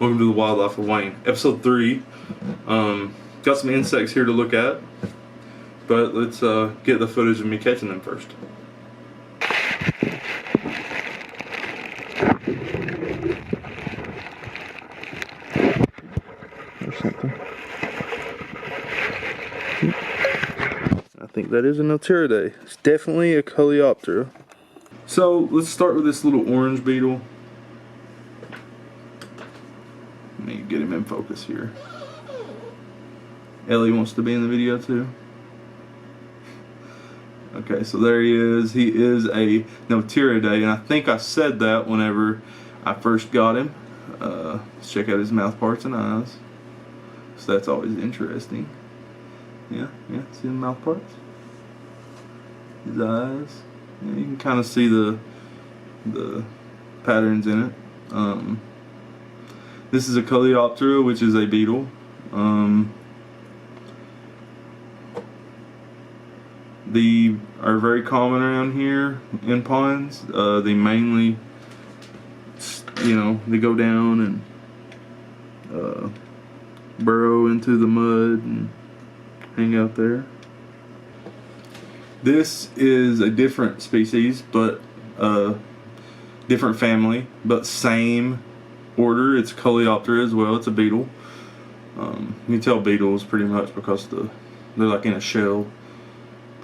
Welcome to the Wildlife of Wayne, episode 3. Got some insects here to look at, but let's get the footage of me catching them first. Or something. I think that is an Otiridae. It's definitely a Coleoptera. So let's start with this little orange beetle. Let me get him in focus here. Ellie wants to be in the video too. Okay, so there he is. He is a Otiridae, and I think I said that whenever I first got him. Let's check out his mouth parts and eyes. So that's always interesting. Yeah, see the mouth parts? His eyes. Yeah, you can kind of see the patterns in it. This is a Coleoptera, which is a beetle. They are very common around here in ponds. They mainly, they go down and burrow into the mud and hang out there. This is a different species, but different family, but same order. It's Coleoptera as well. It's a beetle. You can tell beetles pretty much because they're like in a shell.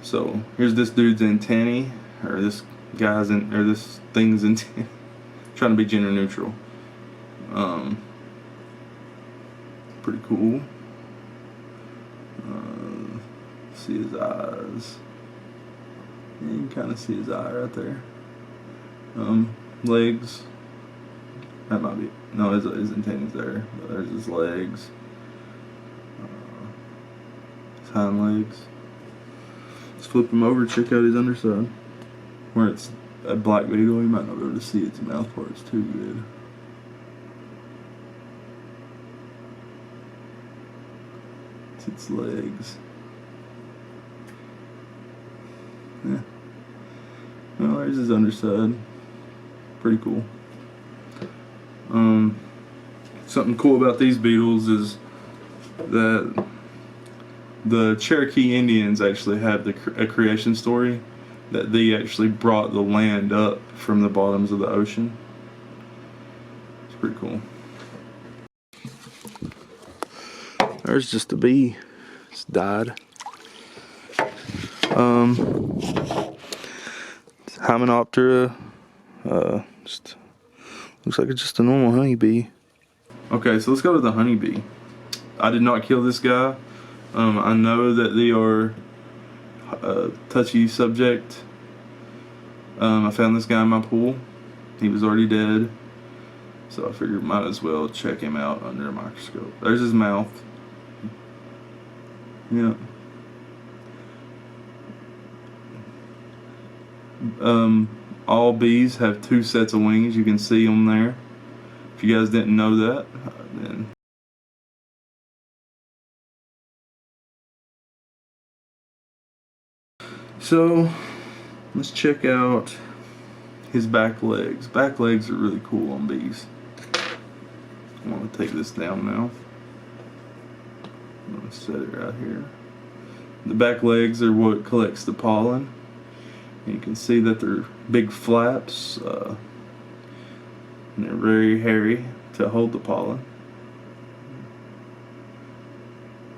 So here's this dude's antennae, or this guy's this thing's antennae. Trying to be gender neutral. Pretty cool. See his eyes. Yeah, you can kind of see his eye right there. Legs. That might be, no, his antenna's there. But there's his legs. His hind legs. Let's flip him over, check out his underside. Where it's a black beetle, you might not be able to see its mouth parts too good. It's its legs. Yeah. Well, there's his underside. Pretty cool. Something cool about these beetles is that the Cherokee Indians actually have a creation story that they actually brought the land up from the bottoms of the ocean. It's pretty cool. There's just a bee. It's died. Hymenoptera. Just looks like it's just a normal honeybee. Okay, so let's go to the honeybee. I did not kill this guy. I know that they are a touchy subject. I found this guy in my pool. He was already dead, so I figured might as well check him out under a microscope. There's his mouth. Yeah. All bees have 2 sets of wings. You can see them there. If you guys didn't know that, then so let's check out his back legs. Back legs are really cool on bees. I want to take this down now. I'm going to set it right here. The back legs are what collects the pollen. And you can see that they're big flaps, and they're very hairy to hold the pollen.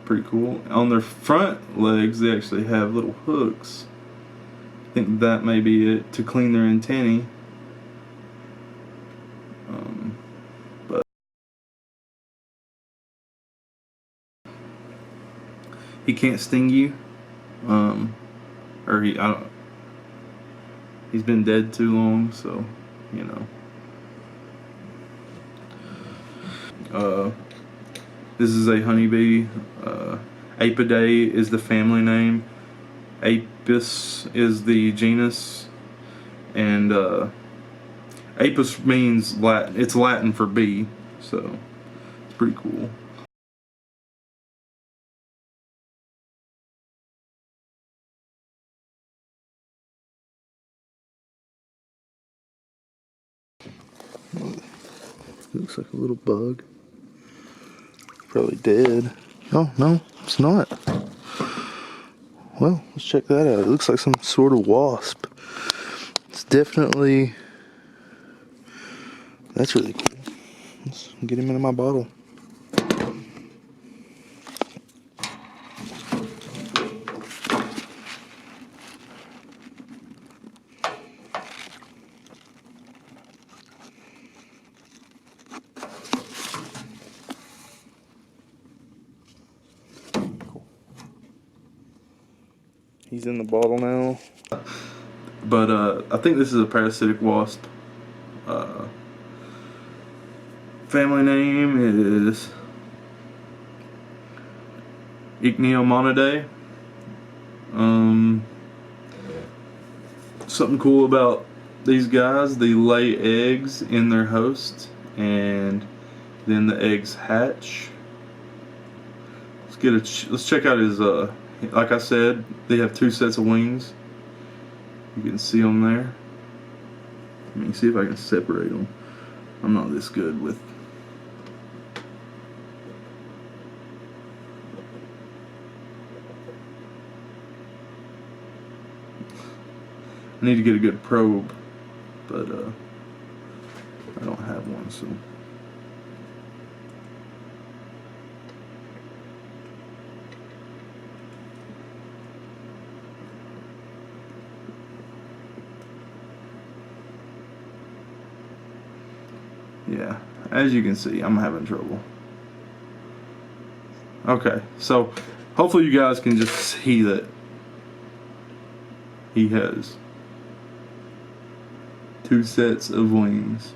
Pretty cool. On their front legs, they actually have little hooks. I think that may be it, to clean their antennae. But he can't sting you, or he's been dead too long, so this is a honeybee. Apidae is the family name. Apis is the genus, and Apis means Latin. It's Latin for bee, so it's pretty cool. Looks like a little bug. Probably dead. Oh, no, it's not. Well, let's check that out. It looks like some sort of wasp. It's definitely... That's really cool. Let's get him into my bottle. He's in the bottle now. But I think this is a parasitic wasp. Family name is Ichneumonidae. Something cool about these guys, they lay eggs in their host and then the eggs hatch. Let's check out his like I said, they have 2 sets of wings. You can see them there. Let me see if I can separate them. I'm not this good with... I need to get a good probe, but I don't have one, so... Yeah, as you can see, I'm having trouble. Okay, so hopefully you guys can just see that he has 2 sets of wings.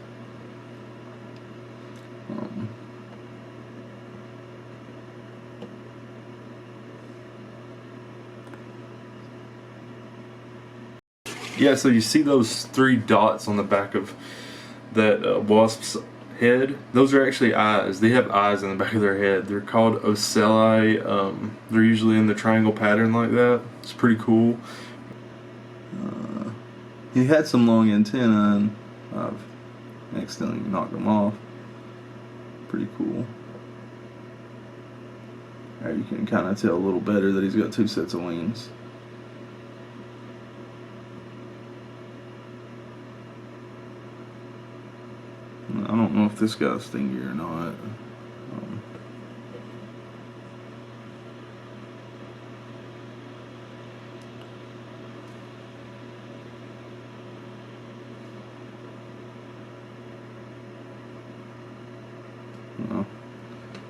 Yeah, so you see those 3 dots on the back of that wasp's head? Those are actually eyes. They have eyes in the back of their head. They're called ocelli. They're usually in the triangle pattern like that. It's pretty cool. He had some long antennae and I've accidentally knocked them off. Pretty cool. Right, you can kind of tell a little better that he's got 2 sets of wings. I don't know if this guy's stingy or not.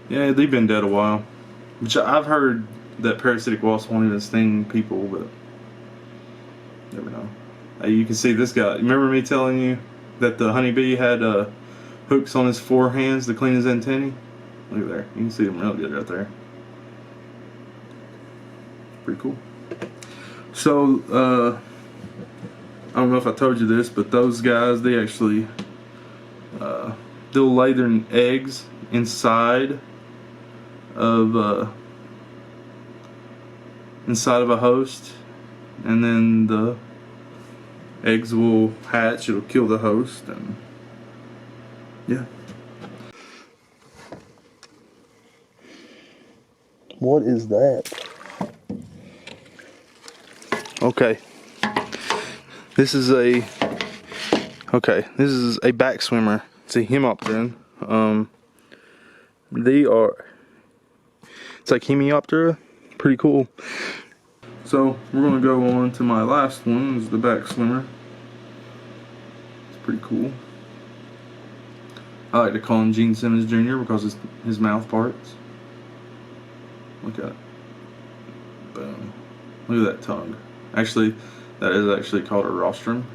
Yeah, they've been dead a while. Which I've heard that parasitic wasps won't even sting people, but never know. You can see this guy. Remember me telling you that the honeybee had hooks on his forehands to clean his antennae? Look at there. You can see them real good right there. Pretty cool. So, I don't know if I told you this, but those guys, they actually, they'll lay their eggs inside of a host, and then the eggs will hatch. It'll kill the host, and yeah. What is that? Okay. This is a back swimmer. It's a hemipteran. It's like Hemioptera. Pretty cool. So we're gonna go on to my last one, is the back swimmer. It's pretty cool. I like to call him Gene Simmons Jr. because it's his mouth parts. Look at it. Boom. Look at that tongue. Actually, that is actually called a rostrum.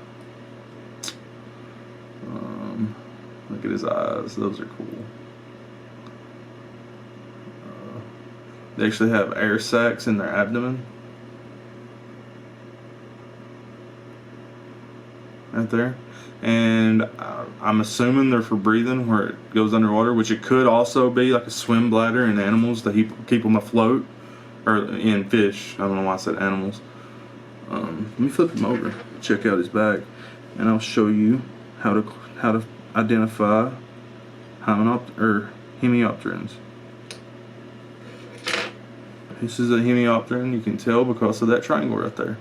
Look at his eyes. Those are cool. They actually have air sacs in their abdomen. Right there. And I'm assuming they're for breathing where it goes underwater, which it could also be like a swim bladder in animals to keep them afloat, or in fish. I don't know why I said animals. Let me flip him over, check out his back, and I'll show you how to identify hemiopterans. This is a hemiopteran. You can tell because of that triangle right there.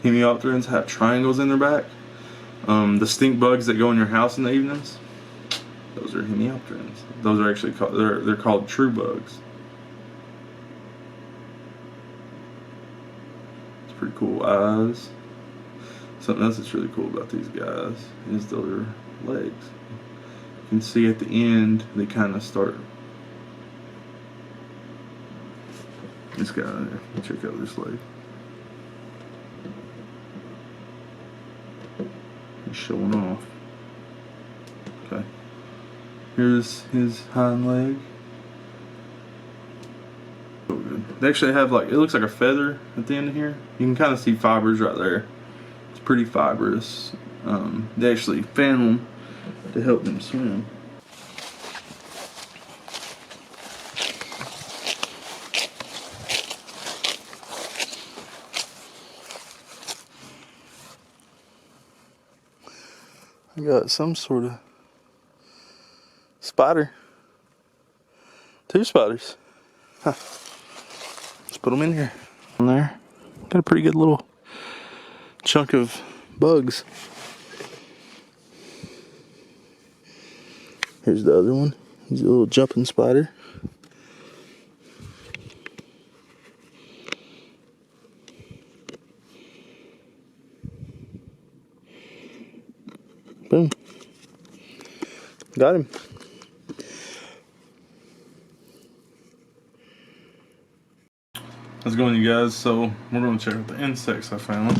Hemiopterans have triangles in their back. The stink bugs that go in your house in the evenings, those are hemiopterans. Those are actually called, they're called true bugs. It's pretty cool eyes. Something else that's really cool about these guys is their legs. You can see at the end they kind of start. This guy there, check out this leg. He's showing off. Okay. Here's his hind leg. So good. They actually have like, it looks like a feather at the end of here. You can kind of see fibers right there. It's pretty fibrous. They actually fan them to help them swim. I got some sort of spider. 2 spiders. Huh. Let's put them in here. On there. Got a pretty good little chunk of bugs. Here's the other one. He's a little jumping spider. Boom. Got him. How's it going, you guys? So we're going to check out the insects I found.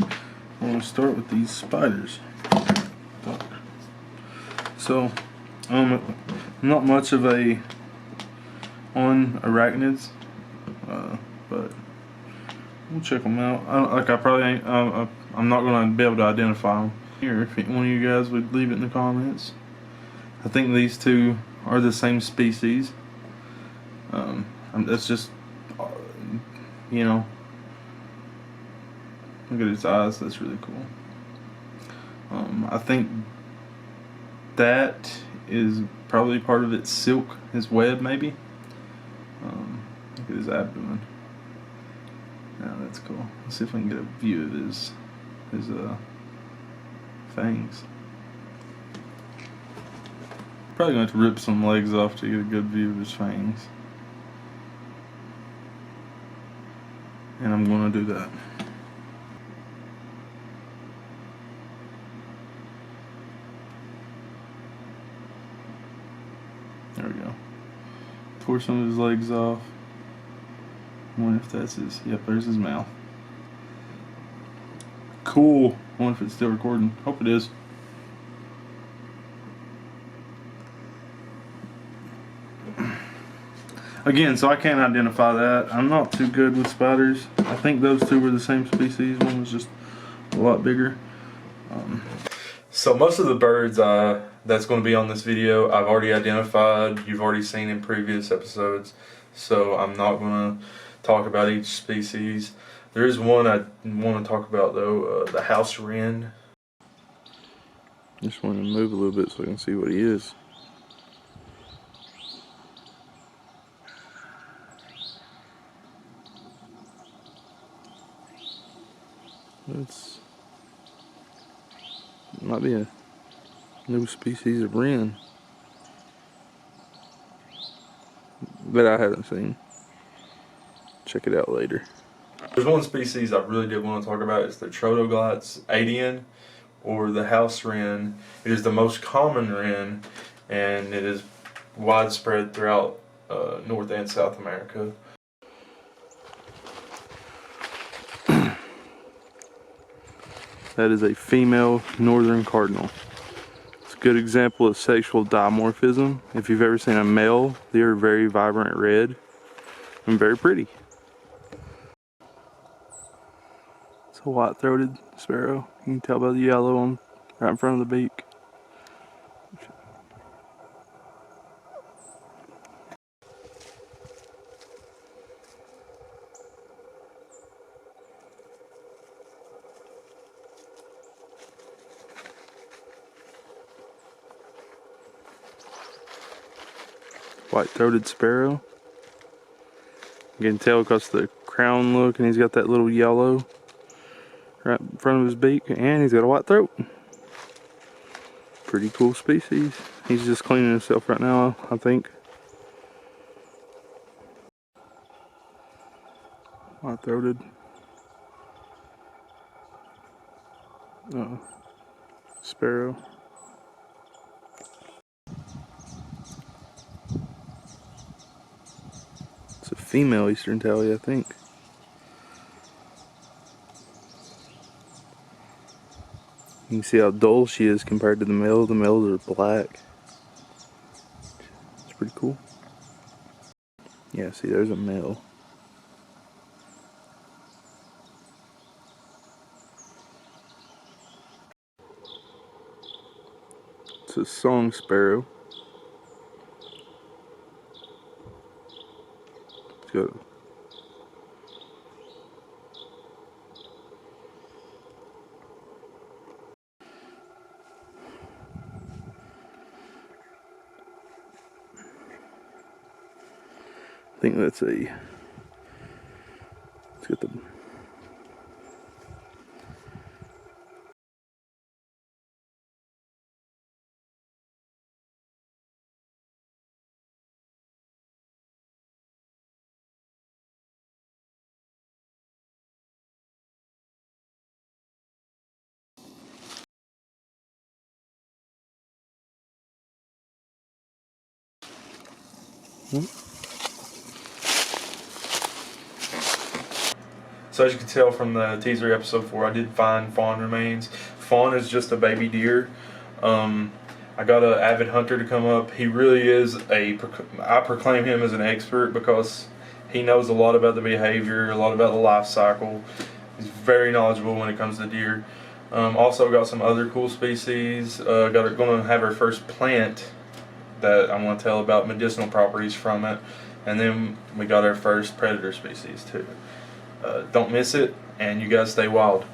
We're going to start with these spiders. So not much of a on arachnids, but we'll check them out. I'm not going to be able to identify them. Here, if one of you guys would leave it in the comments. I think these two are the same species. That's just, you know, look at its eyes. That's really cool. I think that is probably part of its silk, his web maybe. Look at his abdomen. Yeah, that's cool. Let's see if I can get a view of his fangs. Probably going to have to rip some legs off to get a good view of his fangs. And I'm going to do that. There we go. Tore some of his legs off. I wonder if that's his. Yep, there's his mouth. Cool. I wonder if it's still recording. Hope it is. Again, so I can't identify that. I'm not too good with spiders. I think those two were the same species. One was just a lot bigger. So most of the birds that's going to be on this video, I've already identified. You've already seen in previous episodes. So I'm not going to talk about each species. There is one I want to talk about though, the House Wren. Just want to move a little bit so I can see what he is. It's might be a new species of wren that I haven't seen. Check it out later. There's one species I really did want to talk about. It's the Troglodytes adian, or the house wren. It is the most common wren, and it is widespread throughout North and South America. That is a female northern cardinal. It's a good example of sexual dimorphism. If you've ever seen a male, they are very vibrant red and very pretty. It's a white-throated sparrow. You can tell by the yellow on right in front of the beak. White-throated sparrow. You can tell because the crown look, and he's got that little yellow right in front of his beak, and he's got a white throat. Pretty cool species. He's just cleaning himself right now, I think. White-throated. Sparrow. It's a female eastern towhee, I think. You can see how dull she is compared to the male. The males are black. It's pretty cool. Yeah, see, there's a male. It's a song sparrow. It's got I think that's a. Let's get the. So as you can tell from the teaser episode 4, I did find fawn remains. Fawn is just a baby deer. I got an avid hunter to come up. He really is I proclaim him as an expert because he knows a lot about the behavior, a lot about the life cycle. He's very knowledgeable when it comes to deer. Also got some other cool species. Going to have our first plant that I'm going to tell about medicinal properties from it. And then we got our first predator species too. Don't miss it, and you guys stay wild.